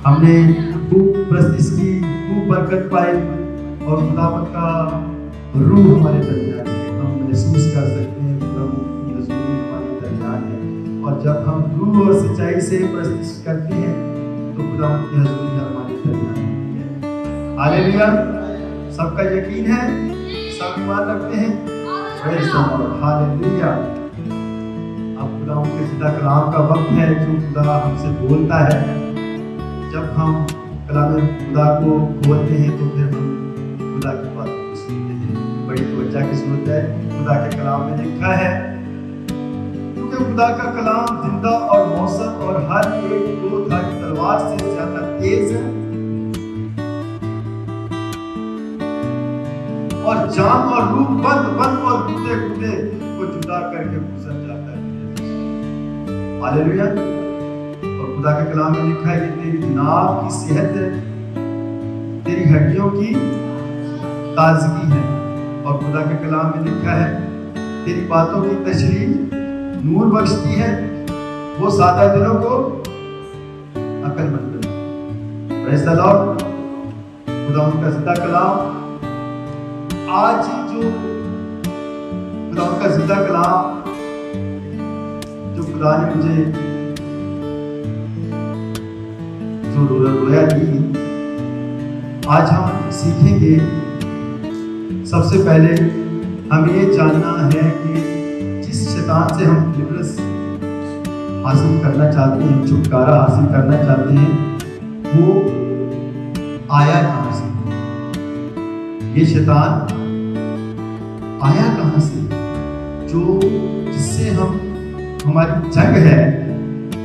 हमने खूब प्रस्तिश की, खूब बरकत पाई और खुदावंद का रूह हमारे दरमियान है। हम महसूस कर सकते हैं प्रभु की हजूरी हमारे दरमियान है। और जब हम रूह और सच्चाई से प्रस्तिश करते हैं तो खुदावंद की हजूरी हमारे दरमियान होती है। हालेलुया। सबका यकीन है, सब ईमान रखते हैं। Praise the Lord. हालेलुया। अब खुदावंद के सीधा कलाम का वक्त है जो खुदा हमसे बोलता है। जब हम कलाम खुदा को खोलते हैं तो फिर हम खुदा की बातों को सुनते हैं। बड़ी तवज्जो की जरूरत है। खुदा के कलाम में लिखा है, क्योंकि खुदा का कलाम जिंदा और मौसम और हर एक दो धारी तलवार से ज्यादा तेज है और जान और रूह बंद और गुदे को जुदा करके गुजर जाता है। हालेलुया। और खुदा के कलाम में लिखा है कि तेरी नाक की सेहत है, तेरी हड्डियों की ताजगी है। और खुदा के कलाम में लिखा है, तेरी बातों की तशरीह नूर बख्शती है, वो सादा दिलों को अक्लमंद बनाती है। Praise the Lord. खुदा उनका जिंदा कलाम आज जो खुदा उनका जिंदा कलाम जो खुदा ने मुझे जो रोया दी, आज हम सीखेंगे। सबसे पहले हमें ये जानना है कि जिस शैतान से हम डिलीवरेंस हासिल करना चाहते हैं, छुटकारा हासिल करना चाहते हैं, वो आया कहां से? ये शैतान आया कहां से? जो जिससे हम हमारी जंग है,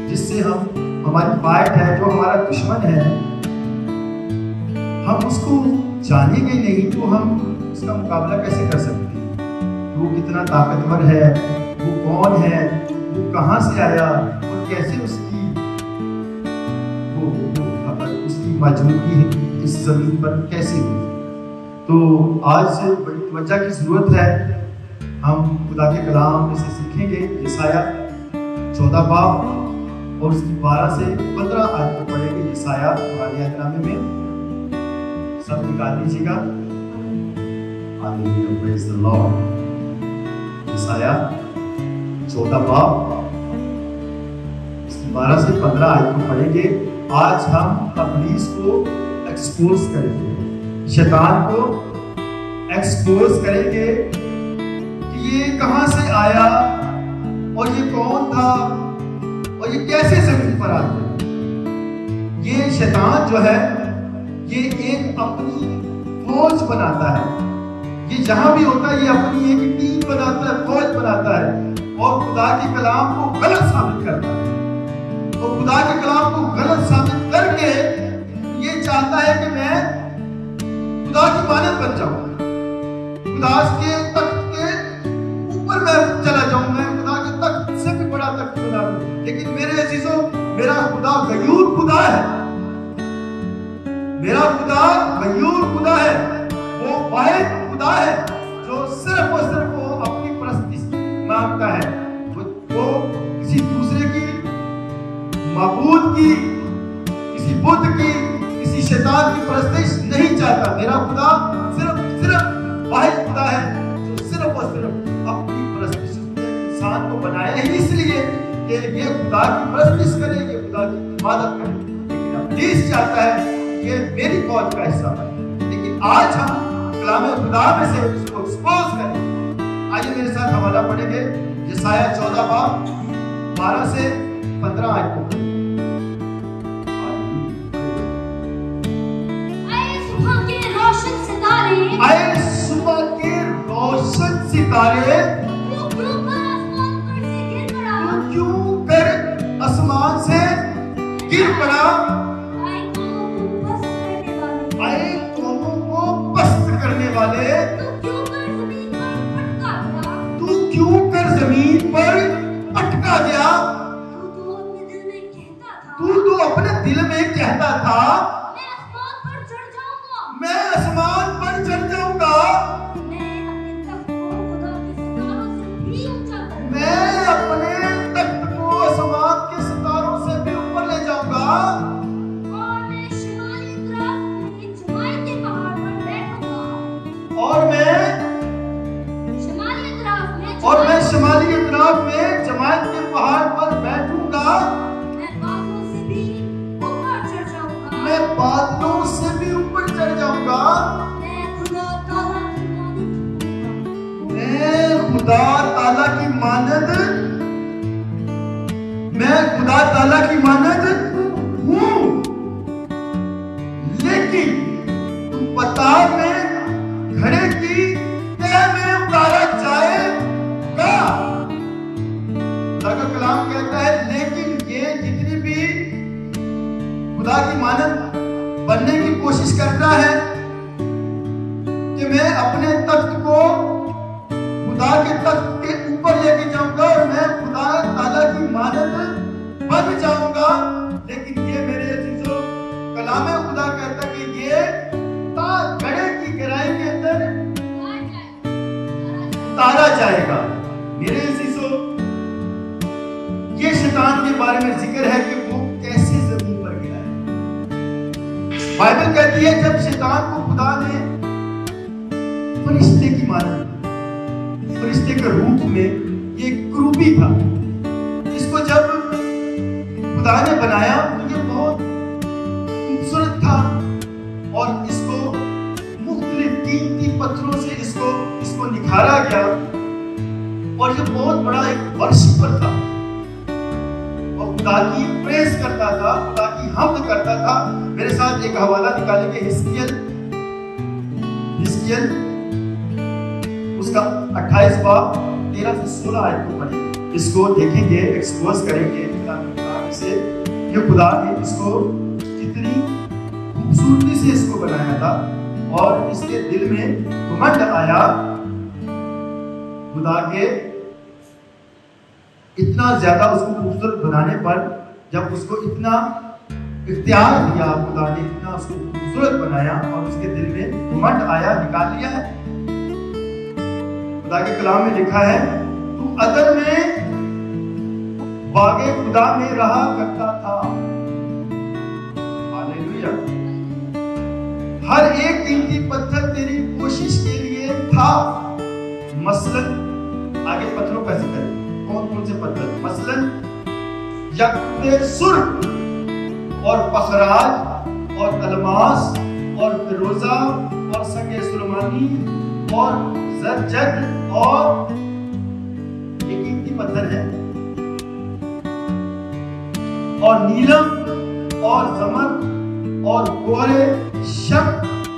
जिससे हमारी फाइट है, जो हमारा दुश्मन है, हम उसको जानेंगे नहीं तो हम उसका मुकाबला कैसे कर सकते हैं? वो कितना ताकतवर है, वो कौन है, वो कहां से आया और कैसे उसकी मौजूदगी इस जमीन पर कैसे हुई। तो आज बड़ी तवज्जो की जरूरत है। हम खुदा के कलाम में से सीखेंगे यशाया 14 बाब और उसकी 12 से 15 आयत को पढ़ेंगे। यशाया पुराने अहदनामे में सब निकाल लीजिएगा। हालेलुया। Praise the Lord. यशाया 14 बाब इसकी 12 से 15 आयत को पढ़ेंगे। आज हम इब्लीस को एक्सपोज करेंगे, शैतान को एक्सपोज करेंगे कि ये कहां से आया और ये कौन था और ये कैसे जमीन पर आ गया। ये शैतान जो है ये एक अपनी फौज बनाता है। ये जहां भी होता है ये अपनी एक टीम बनाता है, फौज बनाता है और खुदा के कलाम को गलत साबित करता है। तो खुदा के कलाम को गलत साबित करके ये चाहता है कि मैं खुदा की मानद बन जाऊं, खुदा के तख्त के ऊपर मैं चला जाऊं, मैं खुदा के तख्त से भी बड़ा तख्त बना लूं। लेकिन मेरे अजीजों, मेरा खुदा गयूर खुदा है। मेरा खुदा गयूर खुदा है। वो वाहिद खुदा है जो सिर्फ और सिर्फ वो अपनी परस्तिश मांगता है। वो किसी दूसरे की, माबूद की, किसी बुद्ध की, किसी शैतान की परस्तिश नहीं चाहता। मेरा खुदा सिर्फ वाहिद खुदा है जो सिर्फ और सिर्फ अपनी परस्तिश, इंसान को बनाया ही इसलिए कि ये खुदा की परस्तिश करे, ये खुदा की इबादत करे। लेकिन इब्लीस चाहता है ये मेरी फौज का हिस्सा बने। लेकिन आज हम कलाम खुदा में से इसको एक्सपोज करें। आइए मेरे साथ हवाला पढ़ेंगे यशाया 14 बाब 12 से 15 आयत को। आए सुबह के रोशन सितारे, आए सुबह के रोशन सितारे, क्यों कर आसमान से गिर पड़ा, आए कौमों को पस्त करने वाले, तू क्यों कर जमीन पर अटका गया। तू तो अपने दिल में कहता था मैं आसमान पर चढ़ जाऊंगा, मैं अपने तख्त को आसमान के सितारों से भी ऊपर ले जाऊंगा। खुदा ताला की मानद हूं, लेकिन तुम पताल में घड़े की तह में उतारा जाएगा। खुदा का कलाम कहता है लेकिन ये जितनी भी खुदा की मानद बनने की कोशिश करता है कि मैं अपने तख्त को खुदा के तख्त के ऊपर लेके जाऊंगा और मैं खुदा ताला की मानद बन जाऊंगा, लेकिन ये मेरे अजीजों कलाम खुदा कहता कि ये घड़े की गहराई के अंदर उतारा जाएगा। मेरे अजीजों ये शैतान के बारे में जिक्र है कि वो कैसे जमीन पर गिरा है। बाइबल कहती है जब शैतान को खुदा ने फरिश्ते की मानद, फरिश्ते के रूप में, ये क्रूबी था, इसको जब खुदा ने बनाया तो ये बहुत खूबसूरत था और इसको मुख्तलिफ कीमती पत्थरों से इसको निखारा गया और ये बहुत बड़ा एक वर्शिपर था और खुदा की प्रेज करता था, खुदा की हम्द करता था। मेरे साथ एक हवाला निकालेंगे हिजकिय्याह उसका 28 बाब 13 से 16 आयत को पढ़ेंगे, इसको देखेंगे, एक्सपोज करेंगे से ये खुदा ने इसको कितनी खूबसूरती से इसको बनाया था और इसके दिल में घमंड आया खुदा के इतना ज्यादा उसको खूबसूरत बनाने पर। जब उसको इतना इख्तियार दिया खुदा ने, इतना उसको खूबसूरत बनाया और उसके दिल में घमंड आया, निकाल लिया है। खुदा के कलाम में लिखा है तू अदन में बागे खुदा में रहा करता था। हालेलुया। हर एक कीमती पत्थर तेरी कोशिश के लिए था। मसलन आगे पत्थरों का जिक्र, कौन कौन से पत्थर? मसलन यकूत सुर्ख और पखराज और अलमास और फिरोजा और संगे सुलेमानी और जरजद और ये कीमती पत्थर है, और नीलम और जमर और गोरे शक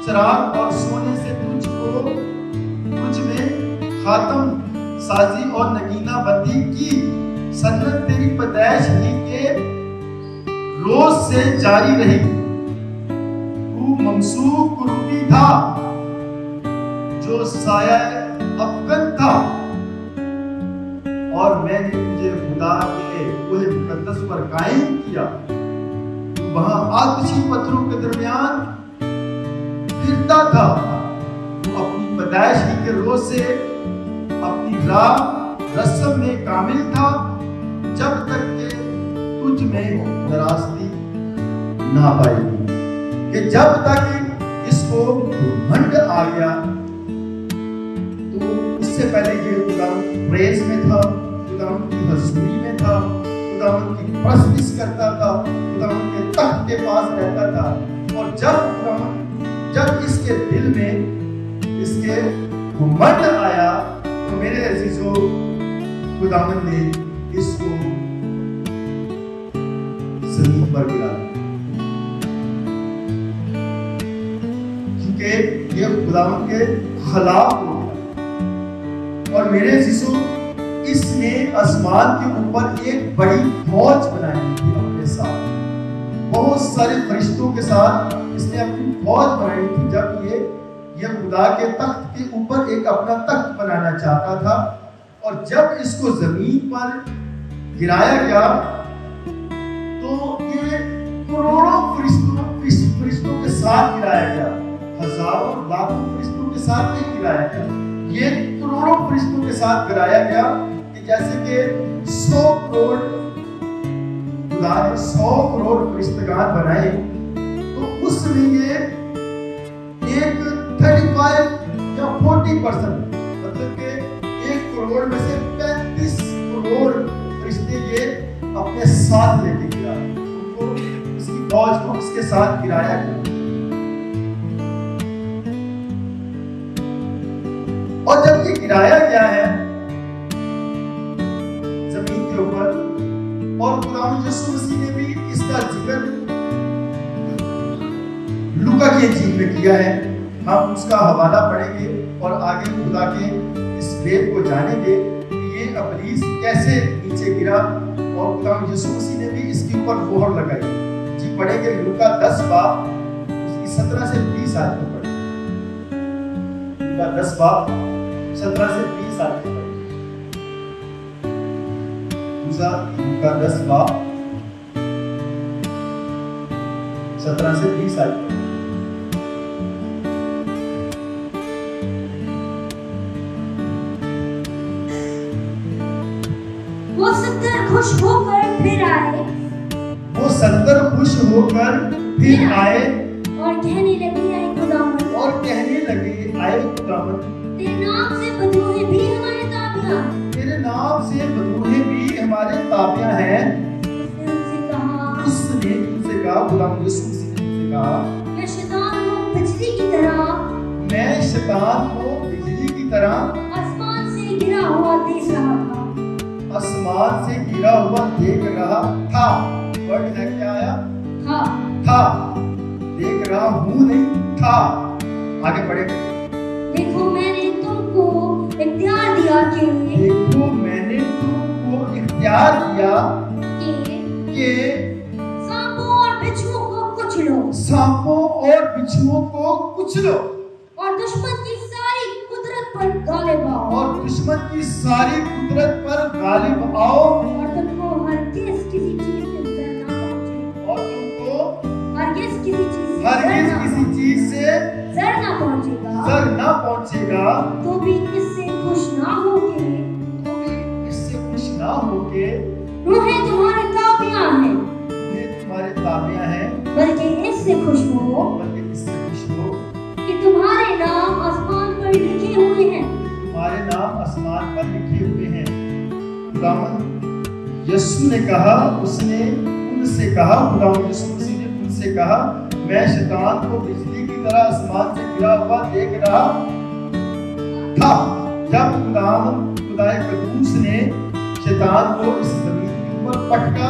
चराग और सोने से तुझ में खातम साजी और नगीना बंदी की सन्नत तेरी पैदाइश ही के रोज से जारी रही। तू ममसूक कुरूबी था जो साया अफगन था और मैंने तुझे खुदा के कोहे मुकद्दस पर कायम किया। तू वहां आतिशी पत्थरों के दरमियान फिरता था। तू अपनी पैदाइश के रोज से अपनी राह रस्म में कामिल था जब तक के तुझ में नाराजगी ना पाई कि जब तक इसको घमंड आ गया। तो उससे पहले ये खुदा प्रेज में था, खुदा की हजूरी में था, खुदा की परस्तिश करता था, खुदा के तख्त के पास रहता था। और जब इसके दिल में इसके घमंड आया तो मेरे अजीजों खुदावंद ने इसको जमीन पर गिरा, क्योंकि ये खुदावंद के खिलाफ हो गया। और मेरे अजीजों इसने आसमान के ऊपर एक बड़ी फौज बनाई थी अपने साथ, बहुत सारे फरिश्तों के साथ इसने अपनी फौज बनाई थी। जब ये खुदा के तख्त के ऊपर एक अपना तख्त बनाना चाहता था और जब इसको जमीन पर गिराया गया तो ये करोड़ों फरिश्तों के साथ गिराया गया, हजारों लाखों फरिश्तों के साथ नहीं गिराया गया, ये करोड़ों फरिश्तों के साथ गिराया गया। कि जैसे कि 100 करोड़ खुदा ने 100 करोड़ फरिश्तगान बनाए तो उसमें ये एक 35 या 40% मतलब के 1 करोड़ में से 35 करोड़ फरिश्ते ये अपने साथ लेके गिरा, उनको इसकी फौज को उसके साथ गिराया गया। और जब ये गिराया गया है खुदावंद यीशु मसीह ने भी इसका जिक्र लूका की इंजील में किया है। हम उसका हवाला पढ़ेंगे और आगे खुदा के इस वेद को जानेंगे कि ये इब्लीस कैसे नीचे गिरा और खुदावंद यीशु मसीह ने भी इसके ऊपर मोहर लगाई। जी पढ़ेंगे लूका 10 बाब उसकी 17 से 20 आयत में पढ़ेंगे। लूका 10 बाब 17 से 20 आयत में पढ़ेंगे। लूका 10 बाब 17 से 20 आयत। वो सत्तर खुश होकर फिर आए और कहने लगे आए खुदावंद तेरे नाम से बदरूहें भी हमारे ताबिया हैं। उसने उनसे कहा खुदावंद यीशु मसीह ने उनसे कहा मैं शैतान को बिजली की तरह आसमान से गिरा हुआ देख रहा था। वर्ड है क्या आया? था। देख रहा हूँ नहीं था। आगे पढ़े। देखो मैंने तुमको इख्तियार दिया कि सांपों और बिच्छुओं को कुचलो और दुश्मन की सारी कुदरत पर गालिब आओ और तुमको हरगिज़ किसी चीज से ज़र ना पहुंचेगा। तो भी इससे खुश ना होके रूहें तुम्हारे ताबिया हैं, बल्कि इससे खुश हो कि तुम्हारे नाम आसमान पर लिखे हुए हैं। खुदावंद यीशु ने कहा उनसे कहा खुदावंद यीशु मसीह ने उनसे कहा मैं शैतान को बिजली की तरह आसमान से गिरा हुआ देख रहा था। जब खुदाए कदूस ने शैतान को इस जमीन के ऊपर पटका,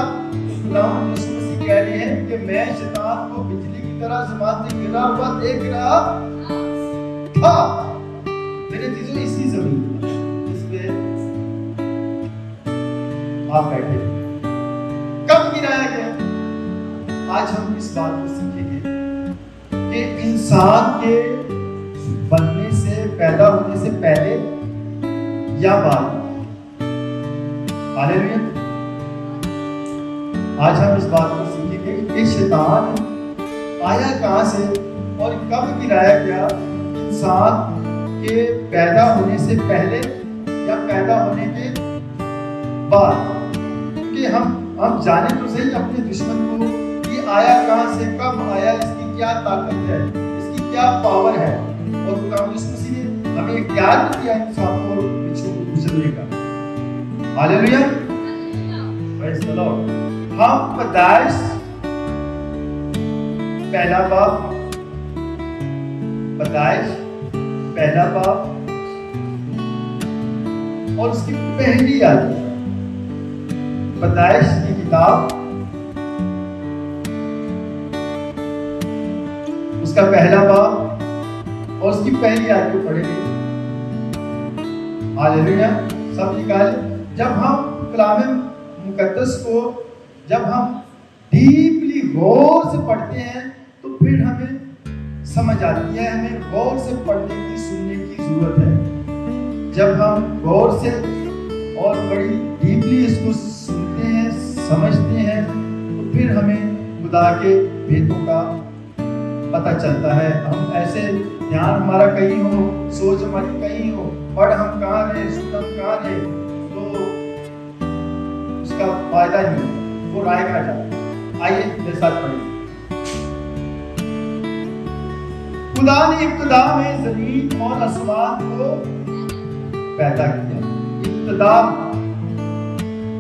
खुदावंद यीशु मसीह कह रहे हैं कि मैं शैतान को बिजली की तरह आसमान से गिरा हुआ देख रहा था। मेरे चीजों इसी जमीन जिसपे आप बैठे कब गिराया गया? आज हम इस बात को सीखेंगे कि इंसान के बनने से, पैदा होने से पहले या बाद। हालेलुया। आज हम इस बात को सीखेंगे कि शैतान आया कहां से और कब गिराया गया, इंसान के पैदा होने से पहले या पैदा होने के बाद। क्योंकि हम जाने तो सही अपने दुश्मन को कि आया कहां से, कब आया, इसकी क्या ताकत है, इसकी क्या पावर है। और खुदावंद यीशु मसीह ने हमें इख्तियार दिया इंसान को बिच्छू को गुजरने का। हालेलुया। Praise the Lord. हम पैदाइश पहला बाब और उसकी पहली आयत, पैदाइश की किताब उसका पहला बाब और उसकी पहली आयत को पढ़ेंगे। हालेलुया। सब निकाले। जब हम कलाम मुकद्दस को जब हम डीपली गौर से पढ़ते हैं तो फिर हमें समझ आती है। हमें गौर से पढ़ने की, सुनने की जरूरत है। जब हम गौर से और बड़ी डीपली इसको सुनते हैं, समझते हैं, तो फिर हमें खुदा के भेदों का पता चलता है। हम ऐसे ध्यान हमारा कहीं हो, सोच हमारी कहीं हो, पढ़ हम कहाँ रहे, सुन हम कहाँ रहे, तो उसका फायदा नहीं है, वो राय का जाता। आइए मेरे साथ पढ़िए। खुदा ने इब्तिदा में जमीन और आसमान को पैदा किया।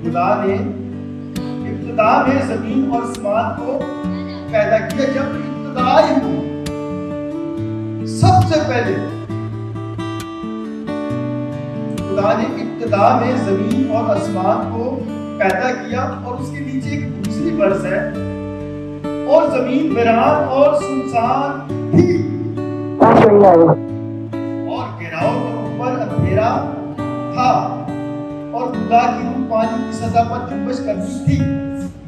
खुदा ने इब्तिदा में जमीन और आसमान को पैदा किया। जब इब्तिदाई हुआ, सबसे पहले खुदा ने इब्तिदा में जमीन और आसमान को पैदा किया। और उसके नीचे एक दूसरी वर्स है, और जमीन वीरान और सुनसान थी और गिराव के ऊपर अंधेरा था, और खुदा की रूह पानी की सतह पर जुम्बश करती थी।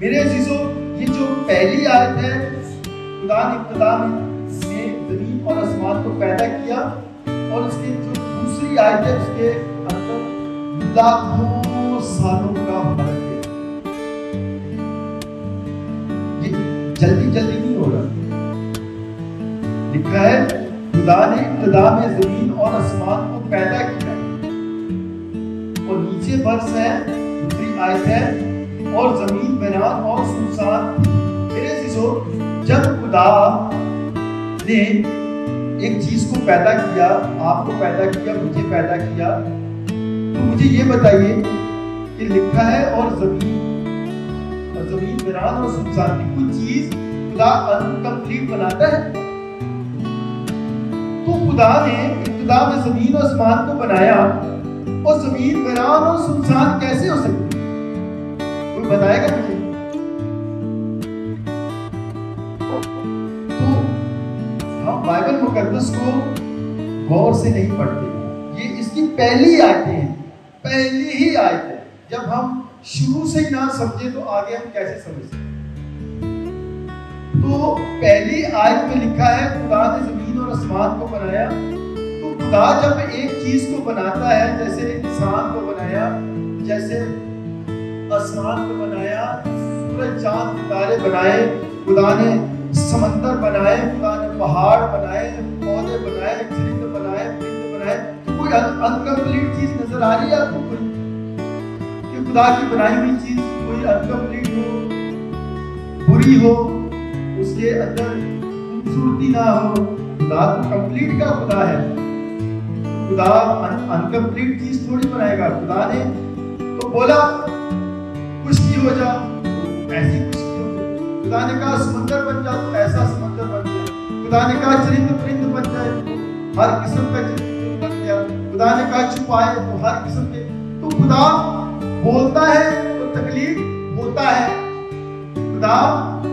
मेरे अजीजों, ये जो पहली आयत है, खुदा ने इब्तिदा में जमीन और आसमान को पैदा किया, और उसके जो दूसरी आयत है उसके अंदर लाखों सालों का फर्क है। ये जल्दी जल्दी नहीं हो रहा। लिखा है खुदा ने इब्तिदा में जमीन और आसमान को पैदा किया, और नीचे वर्स है, दूसरी आयत है, और जमीन वीरान और सुनसान। मेरे अजीजों, जब खुदा ने एक चीज को पैदा किया, आपको पैदा किया, मुझे पैदा किया, तो मुझे ये बताइए कि लिखा है और जमीन वीरान और सुनसान थी। कुछ चीज खुदा अनकंप्लीट बनाता है, तो खुदा ने इब्तिदा में जमीन और आसमान को बनाया, और जमीन वीरान और सुनसान कैसे हो सकती है? कोई बताएगा मुझे? तो हम बाइबल मुकद्दस को गौर से नहीं पढ़ते। ये इसकी पहली आयतें हैं, पहली ही आयत है। जब हम शुरू से ही ना समझे तो आगे हम कैसे समझ सकते? तो पहली आयत में लिखा है खुदा ने जमीन और आसमान को बनाया। तो खुदा जब एक चीज को बनाता है, जैसे इंसान को बनाया, जैसे आसमान को बनाया, सूरज चांद सितारे बनाए, खुदा ने समंदर बनाए, खुदा ने पहाड़ बनाए, पौधे बनाए, चिरिंद बनाए, परिंद बनाए, तो कोई अनकंप्लीट चीज नजर आ रही है आपको? कोई कि खुदा की बनाई हुई चीज कोई अनकंप्लीट हो, बुरी हो, उसके अंदर खूबसूरती ना हो? खुदा तो कंप्लीट का खुदा है। खुदा अनकंप्लीट चीज थोड़ी बनाएगा। खुदा ने तो बोला कुश्ती हो जा, ऐसी कुश्ती हो जाए। खुदा ने कहा समंदर बन जा, तो ऐसा समंदर बन जाए। खुदा ने कहा चिरिंद परिंद बन जाए, तो हर किस्म का चिरिंद बन गया। खुदा ने कहा छुपाए, तो हर किस्म के। तो खुदा बोलता है तो तकलीफ होता है। खुदा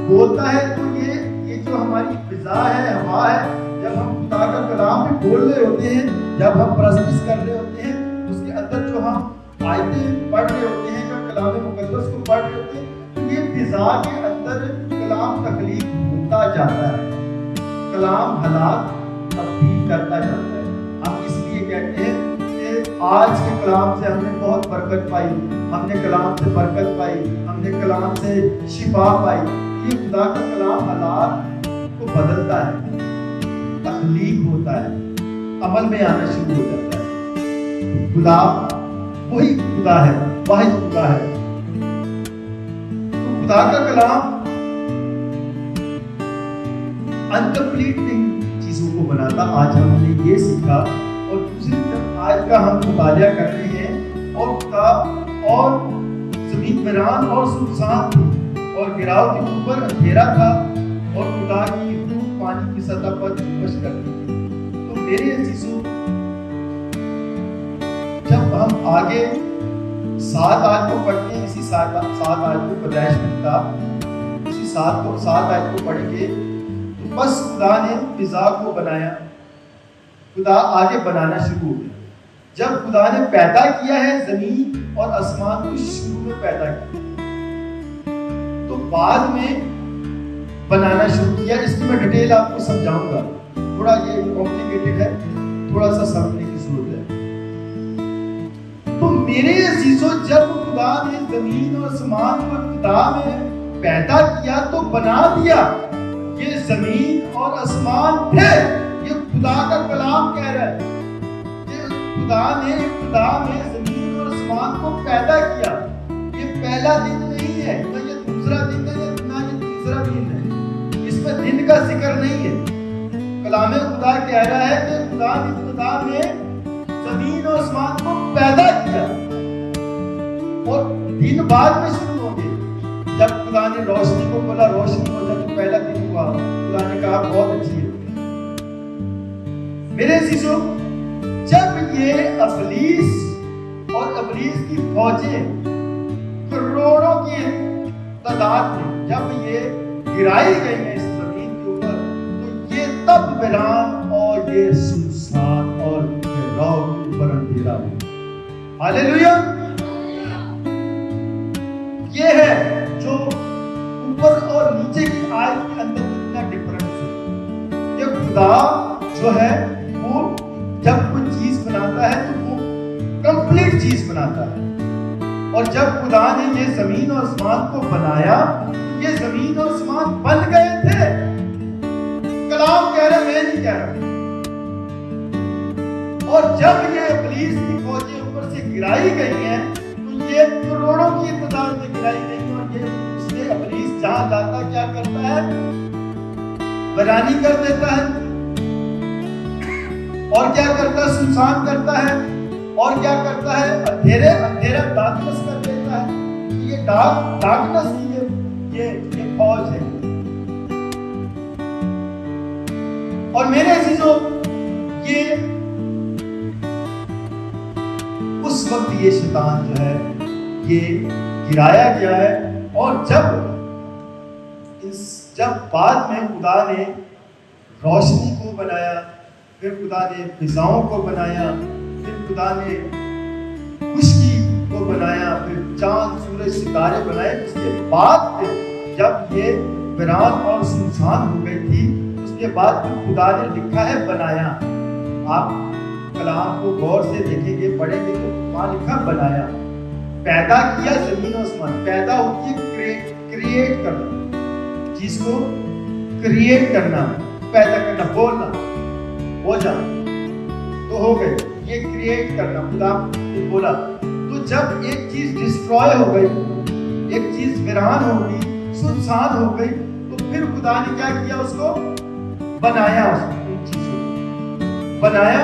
बोलता है तो ये जो हमारी फिजा है, हवा है, जब हम खुदा का कलाम में बोल रहे होते हैं, जब हम प्रस्तुत कर रहे होते हैं, उसके अंदर जो हम आयतें पढ़ रहे होते हैं, जब कलाम मुकद्दस को पढ़ रहे होते हैं, तो ये फिजा के अंदर कलाम तकलीफ होता जाता है, कलाम हालात तब्दील करता जाता है। हम इसलिए कहते हैं कि आज के कलाम से हमने बहुत बरकत पाई, हमने कलाम से बरकत पाई, हमने कलाम से शिफा पाई। ये खुदा का कलाम हालात को बदलता है, तख्लीक होता है, अमल में आना शुरू हो जाता है। खुदा वही खुदा है, वाहिद खुदा है। तो खुदा का कलाम अनकंप्लीट चीजों को बनाता। आज हमने ये सीखा, और दूसरी तरफ आज का हम मुतालिया कर रहे हैं, और खुदा और जमीन वीरान और सुनसान थी, और गिराव के ऊपर अंधेरा था, और खुदा की रूह पानी की सतह पर जुम्बश करती थी। तो मेरे अजीजों, जब हम आगे 7 आयत को पढ़ते हैं, इसी 7 आयत को पैदाइश में किताब, इसी 7 आयत को पढ़ेंगे, तो बस खुदा ने फिजा को बनाया, खुदा आगे बनाना शुरू हो गया। जब खुदा ने पैदा किया है जमीन और आसमान को, शुरू में पैदा किया, तो बाद में बनाना शुरू किया। इसकी मैं डिटेल आपको समझाऊंगा, थोड़ा ये कॉम्प्लिकेटेड है, थोड़ा सा समझने की जरूरत है। तो मेरे अजीजों, जब खुदा ने जमीन और आसमान को इब्तिदा में पैदा किया, तो बना दिया। ये जमीन और आसमान थे, ये खुदा का कलाम कह रहा है। खुदा ने इब्तिदा में जमीन और आसमान को पैदा किया। ये पहला दिन नहीं है, ना ये दूसरा दिन है, ना ये तीसरा दिन है। इसमें दिन का जिक्र नहीं है। कलाम खुदा कह रहा है कि खुदा ने इब्तिदा में जमीन और आसमान को पैदा किया, और दिन बाद में शुरू हो गए। जब खुदा ने रोशनी को बोला रोशनी हो जाए, तो पहला दिन हुआ। खुदा ने कहा बहुत अच्छी है। मेरे अजीजों, जब ये इब्लीस और इब्लीस की फौजें करोड़ों रात में जब ये गिराई गई है इस जमीन के ऊपर, तो ये तब वीरान और ये सुनसान और फैलाव के ऊपर अंधेरा हुआ। हालेलुया। ये है जो ऊपर और नीचे की आयत के अंदर कितना डिफरेंस है। ये खुदा जो है वो जब कोई चीज बनाता है तो वो कंप्लीट चीज बनाता है। और जब खुदा ने ये जमीन और आसमान को बनाया, ये जमीन और आसमान बन गए थे। कलाम कह रहे, मैं नहीं कह रहा। और जब ये इब्लीस की फौजें ऊपर से गिराई गई हैं, तो ये करोड़ों की तादाद में गिराई गई। और ये उसने इब्लीस जहां जाता क्या करता है, वीरानी कर देता है। और क्या करता है, सुनसान करता है। और क्या करता है, अंधेरा डार्कनेस कर देता है। ये डार्कनेस की ये फौज है। और मेरे अजीजों, ये उस वक्त ये शैतान जो है ये गिराया गया है। और जब बाद में खुदा ने रोशनी को बनाया, फिर खुदा ने फिजाओं को बनाया, फिर खुदा ने खुशकी को बनाया, फिर चांद सूरज सितारे बनाए। उसके बाद जब ये वीरान और सुनसान हो गई थी, उसके बाद खुदा ने लिखा है बनाया। आप कलाम को गौर से देखेंगे, पढ़ेंगे तो वहां लिखा बनाया। पैदा किया जमीन और आसमान। पैदा होती है क्रिएट करना, चीज को क्रिएट करना, पैदा करना, बोलना, हो जाना तो हो गई। ये क्रिएट करना खुदा ने बोला। तो जब एक चीज डिस्ट्रॉय हो गई, एक चीज वीरान हो गई, सुनसान हो गई, तो फिर खुदा ने क्या किया, उसको बनाया, उन चीजों को बनाया।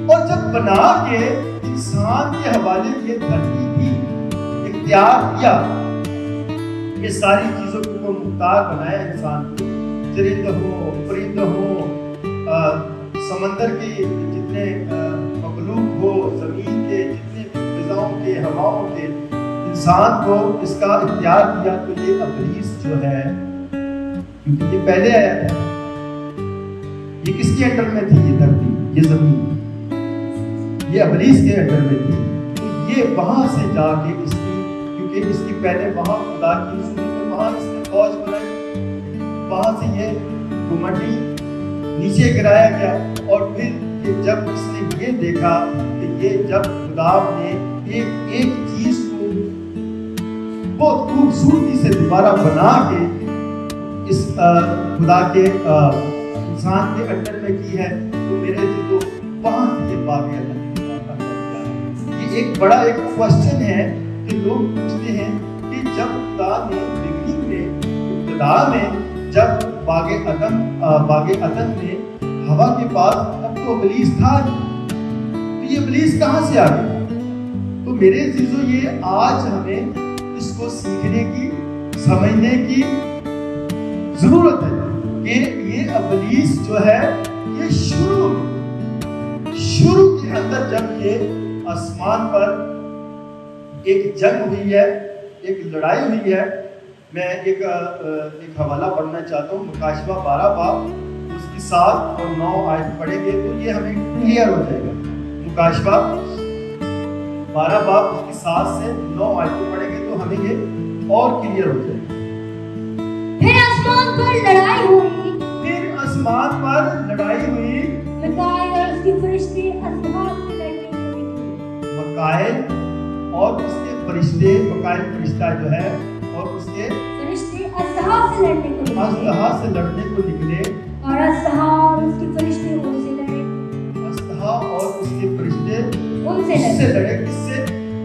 और जब बना के इंसान के हवाले ये धरती भी इख्तियार किया, ये सारी चीजों को मुख्तार बनाया इंसान को। चरिंद हो, परिंद हो, समंदर के जितने मखलूक हो, जमीन के जितने फिजाओं के, हवाओं के, इंसान को इसका इख्तियार दिया। तो ये इब्लीस जो है, क्योंकि ये पहले आया था, ये किसके अंडर में थी, ये धरती, ये जमीन, ये इब्लीस के अंडर में थी। तो ये वहां से जाके इसकी, क्योंकि इसकी पहले वहां खुदा की शुरू में वहां इसने फौज बनाई, वहां से ये घुमंडी नीचे गिराया गया। और फिर जब इसने ये देखा कि ये जब खुदा ने एक चीज को बहुत खूबसूरती से दोबारा बना के इस खुदा के इंसान के अंडर में की है, तो मेरे जो वहां से ये बात है। ये एक बड़ा एक क्वेश्चन है कि लोग पूछते हैं कि जब खुदा ने बिगिनिंग में, इब्तिदा में, जब बागे अदन में हवा के पास, तब तो इब्लीस था, तो ये इब्लीस कहां से आ गया? तो मेरे चीजों, ये आज हमें इसको सीखने की, समझने की जरूरत है कि ये इब्लीस जो है, ये शुरू के अंदर जब ये आसमान पर एक जंग हुई है, एक लड़ाई हुई है। मैं एक हवाला पढ़ना चाहता हूँ, मुकाशवा 12 बाब उसकी 7 और 9 आयत पढ़ेंगे तो ये हमें क्लियर हो जाएगा। मुकाशवा 12 बाब उसकी 7 से 9 आयत पढ़ेंगे तो हमें ये और क्लियर हो जाएगा। फिर आसमान पर लड़ाई हुई, मिकाएल और उसके फरिश्ते अज़्ज़ाह से लड़ने को निकले। मिकाएल और उसके फरिश्ते, मिकाएल फरिश्ता जो है, और उसके फरिश्ते अज़्ज़ाह से लड़ने को निकले। और अज़्ज़ाह और उसके फरिश्ते उनसे लड़े। अज़्ज़ाह और उसके फरिश्ते उनसे लड़े। किससे?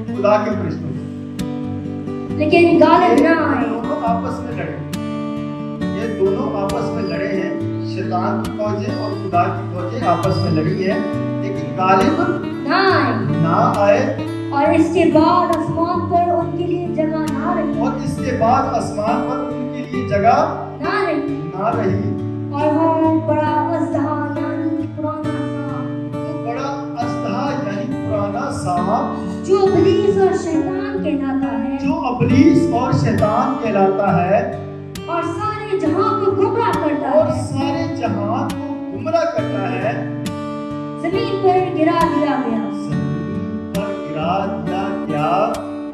खुदा के फरिश्तों से। लेकिन गालिब ना आए। दोनों आपस में लड़े। ये दोनों आपस में लड़े हैं। शैतान की फौजें और खुदा की फौजें आपस में लड़ी हैं, लेकिन गालिब ना आए। और इसके बाद आसमान पर उनके लिए जगह ना रही। ना रही। और वो बड़ा अज़्ज़ाह यानी पुराना सांप सांप जो इब्लीस और शैतान कहलाता है, जो इब्लीस और शैतान कहलाता है और सारे जहां को गुमराह करता और है, सारे जहान को गुमराह करता है, जमीन पर गिरा दिया गया जमीन पर गिरा दिया गया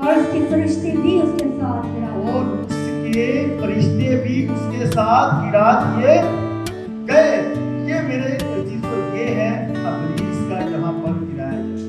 और उसके फरिश्ते भी उसके साथ गिरा दिए। और उसके फरिश्ते भी उसके साथ गिरा दिए गए। ये मेरे अजीजों, ये है इब्लीस का जहां पर गिराया गया।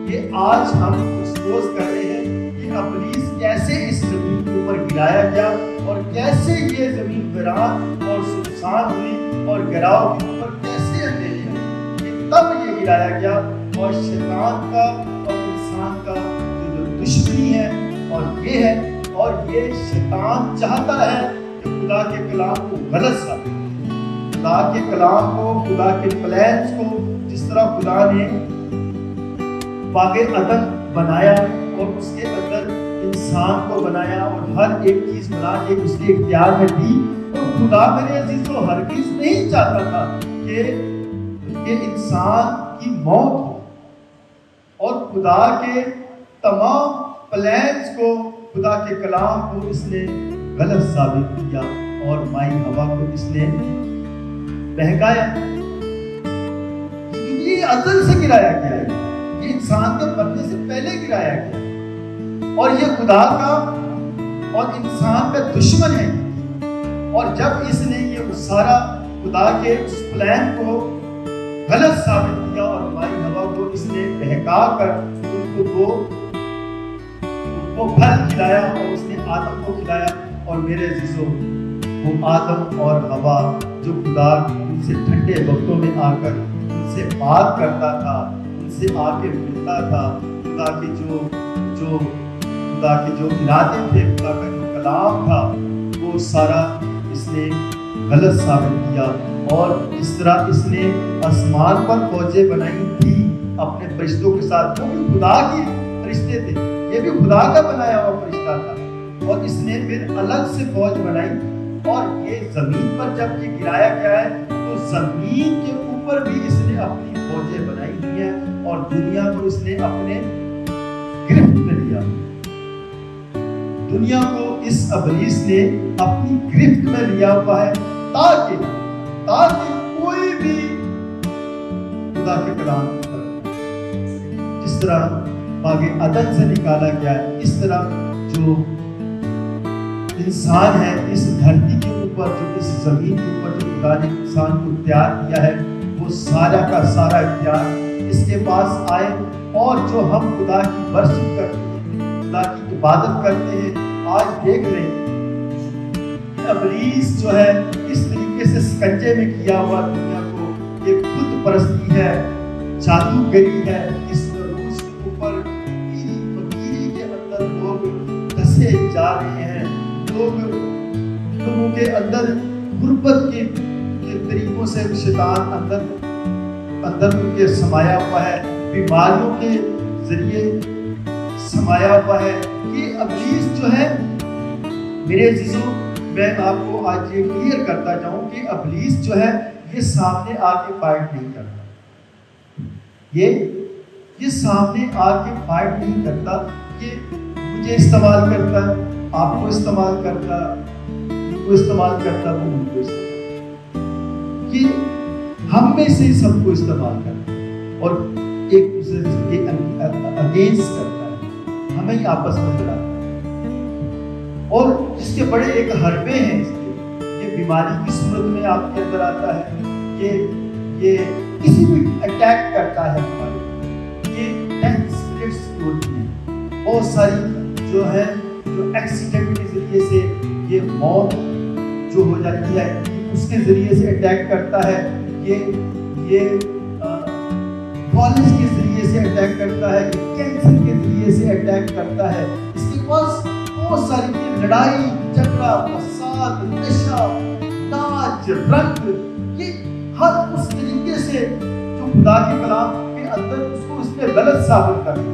ये आज हम अफसोस कर रहे हैं कि इब्लीस कैसे इस जमीन के ऊपर गिराया गया और कैसे ये जमीन वीरान और सुनसान हुई और गिराव के ऊपर कैसे अंधेरी हुई। ये तब ये गिराया गया और शैतान का और इंसान का जो दुश्मनी है और ये है, और ये शैतान चाहता है कि खुदा के कलाम को गलत साबित करे। खुदा के कलाम को, खुदा के प्लान्स को, जिस तरह खुदा ने बागे अदन बनाया और उसके अंदर इंसान को बनाया और हर एक चीज बना के उसके इख्तियार में दी, और खुदा मेरे अजीजों हरगिज़ नहीं चाहता था कि ये इंसान की मौत हो। और खुदा के तमाम प्लान्स को, खुदा के कलाम को इसने गलत साबित किया और माई हवा को इसने बहकाया। ये अज़ल से गिराया गया है, ये इंसान के बनने से पहले गिराया गया और ये खुदा का और इंसान का दुश्मन है। और जब इसने ये सारा खुदा के उस प्लान को गलत साबित किया और माई हवा को इसने बहका कर उनको वो फल खिलाया और उसने आदम को खिलाया। और मेरे अजीजों, वो आदम और हवा जो खुदा उनसे ठंडे वक्तों में आकर उनसे बात करता था, उनसे आके मिलता था, खुदा के जो इरादे थे, खुदा का जो कलाम था, वो सारा इसने गलत साबित किया। और इस तरह इसने आसमान पर फौजें बनाई थी अपने फरिश्तों के साथ, वो भी खुदा के फरिश्ते थे, ये भी खुदा का बनाया हुआ फरिश्ता था। और इसने फिर अलग से फौज बनाई और ये जमीन पर जब ये गिराया गया है तो जमीन के ऊपर भी इसने अपनी फौजें बनाई हुई हैं और दुनिया को इसने अपने गिरफ्त में लिया। दुनिया को इस इब्लीस ने अपनी गिरफ्त में लिया हुआ है ताकि कोई भी खुदा के कलाम पर, जिस तरह बागे अदन से निकाला गया है, इस तरह जो इंसान है इस धरती के ऊपर, जो इस जमीन के ऊपर जो खुदा ने इंसान को इख्तियार किया है, वो सारा का सारा इख्तियार इसके पास आए। और जो हम खुदा की वर्शिप करते हैं, खुदा की इबादत करते हैं, आज देख रहे हैं इब्लीस जो है इस तरीके से शिकंजे में किया हुआ दुनिया को, ये खुद परस्ती है, जादूगरी है, इस रूस के ऊपर फकीरी के अंदर लोग धसे जा रहे हैं, लोगों के अंदर गुर्बत के तरीकों से शैतान अंदर उनके समाया हुआ है, बीमारियों के जरिए समाया हुआ है। कि इब्लीस जो है मेरे अजीजों, मैं आपको आज ये क्लियर करता जाऊं कि इब्लीस जो है ये सामने आके फाइट नहीं करता, ये सामने आके फाइट नहीं करता, ये मुझे इस्तेमाल करता है, आपको इस्तेमाल करता, उनको इस्तेमाल करता, वो उनको इस्तेमाल, ये हम में से सबको इस्तेमाल करता है और एक दूसरे के अगेंस्ट करता है, हमें ही आपस में लड़ाता है। और इसके बड़े एक हरबे हैं इसके, ये बीमारी की सूरत में आपके अंदर आता है, ये किसी भी अटैक करता है हमारे, ये डेथ स्पिरिट्स होती हैं, बहुत सारी जो है जो एक्सीडेंट के जरिए से ये मौत जो हो जाती है उसके जरिए से अटैक करता है, ये कॉलेज के जरिए से अटैक करता है, कैंसर के जरिए से अटैक करता है। इसके पास बहुत सारी लड़ाई झगड़ा फसाद नशा नाच रंग, ये हर उस तरीके से जो खुदा के कलाम के अंदर उसको उसने गलत साबित कर दिया,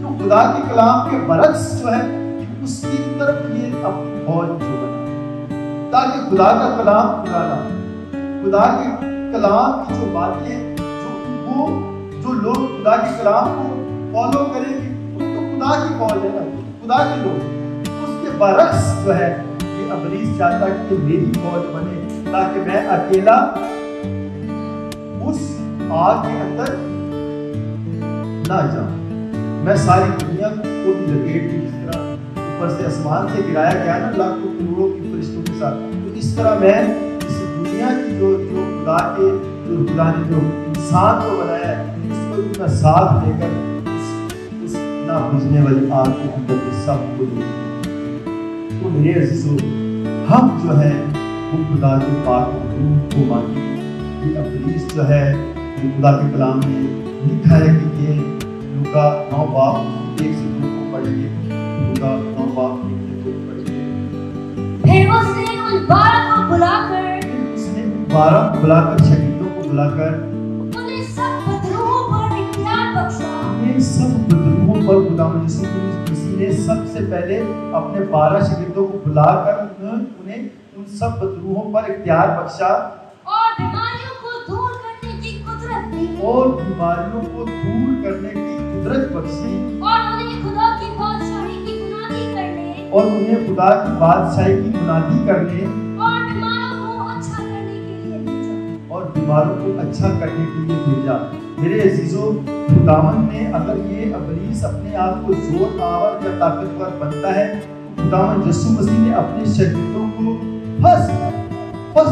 जो खुदा के कलाम के बरक्स जो है उसकी तरफ ये अपनी फौज जो बना, ताकि खुदा का कलाम पूरा ना हो, खुदा के कलाम की जो बातें जो लोग खुदा के कलाम को फॉलो करेंगे उनको खुदा की फौज है ना, खुदा के लोग, उसके बरक्स जो है ये इब्लीस चाहता कि मेरी फौज बने ताकि मैं अकेला उस आग के अंदर ना जाऊं। मैं सारी दुनिया को भी लपेट दूं, जिस तरह ऊपर से आसमान से गिराया गया ना लाखों करोड़ों की फरिश्तों के साथ, तो इस तरह मैं इस दुनिया की जो खुदा के जो खुदा ने जो इंसान को बनाया है उसको भी मैं साथ लेकर उस ना बुझने वाली आग के अंदर सब को तो मेरे अजीजों, हम जो है वो खुदा के पाक रूह को मांगे। ये इब्लीस जो है ये खुदा के कलाम में लिखा है कि ये लूका 9 बाब 1 से 2 को पढ़ेंगे। लूका 9 बाब 1 से 2 पढ़ेंगे। फिर उसने उन 12 को बुलाकर शागिर्दों को बुलाकर उन्हें सब बदरूहों पर इख्तियार बख्शा। ये सब बदरूहों पर खुदावंद यीशु मसीह ने सबसे पहले अपने 12 शागिर्दों को बुलाकर उन्हें उन सब बदरूहों पर इख्तियार बख्शा और बीमारियों को दूर करने की कुदरत दी बख्शी और उन्हें खुदा की बादशाही की मुनादी करने और उन्हें खुदा की बादशाही की मुनादी करने और बीमारों को अच्छा करने के लिए भेजा। और बीमारों को अच्छा करने के लिए भेजा। मेरे अजीजों, खुदावंद ने अगर ये इब्लीस अपने आप को जोर आवर या ताकतवर बनता है, खुदावंद यीशु मसीह ने अपने शागिर्दों को फर्स्ट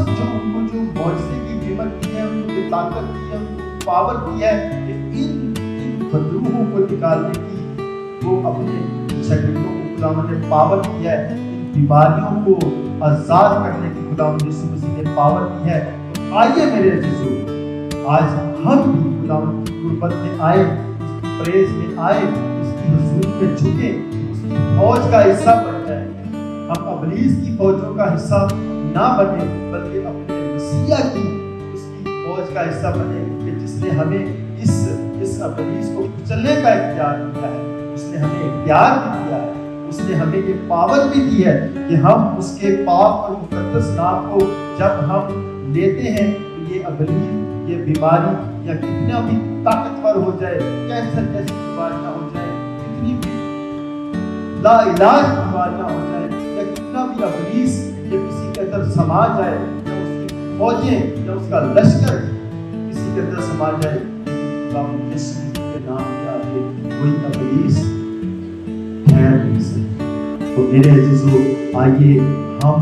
जो उनको जो मौजज़े की कीमत दी है, उनको ताकत दी है, उनको पावर दी है कि इन बदरूहों को निकालने की वो अपने शागिर्दों को खुदावंद ने पावर दी है, इन बीमारियों को आजाद करने की खुदावंद यीशु मसीह ने पावर दी है। तो आइए मेरे अजीजों, आज हम भी खुदावंद की गुरबत में आए, उसकी प्रेज में आए, उसकी हुजूर में झुके, उसकी फौज का हिस्सा बन जाए। हम इब्लीस की फौजों का हिस्सा ना बने, बल्कि अपने मसीहा की उसकी फौज का हिस्सा बने कि जिसने हमें इस इब्लीस को कुचलने का इख्तियार दिया है, उसने हमें इख्तियार भी दिया है, उसने हमें ये पावर भी दी है कि हम उसके पाक और मुकद्दस नाम को जब हम लेते हैं तो ये इब्लीस, ये बीमारी या कितना भी ताकतवर हो जाए, कैंसर जैसी बीमारियां हो जाए, कितनी भी लाइलाज बीमारियां हो जाए, या कितना भी इब्लीस ये किसी के अंदर समा जाए, या उसकी फौजें या उसका लश्कर किसी के अंदर समा जाए, यीशु के नाम के आगे कोई इब्लीस ठहर नहीं सकता। तो मेरे अजीजों, आइए हम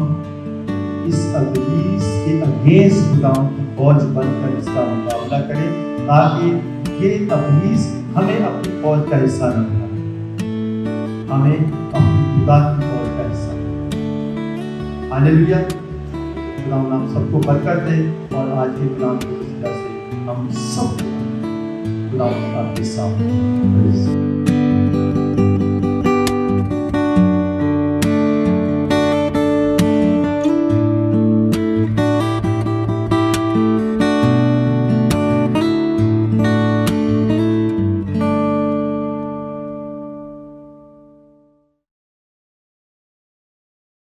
इस इब्लीस के अगेंस्ट खुदावंद की फौज बनकर इसका मुकाबला करें, ताकि ये इब्लीस हमें अपनी फौज का हिस्सा न बनाए, हमें अपनी खुदा की फौज का हिस्सा बनाए। हालेलुया। खुदावंद आप सबको बरकत दे और आज के कलाम की वजह से हम सब खुदावंद आपके साथ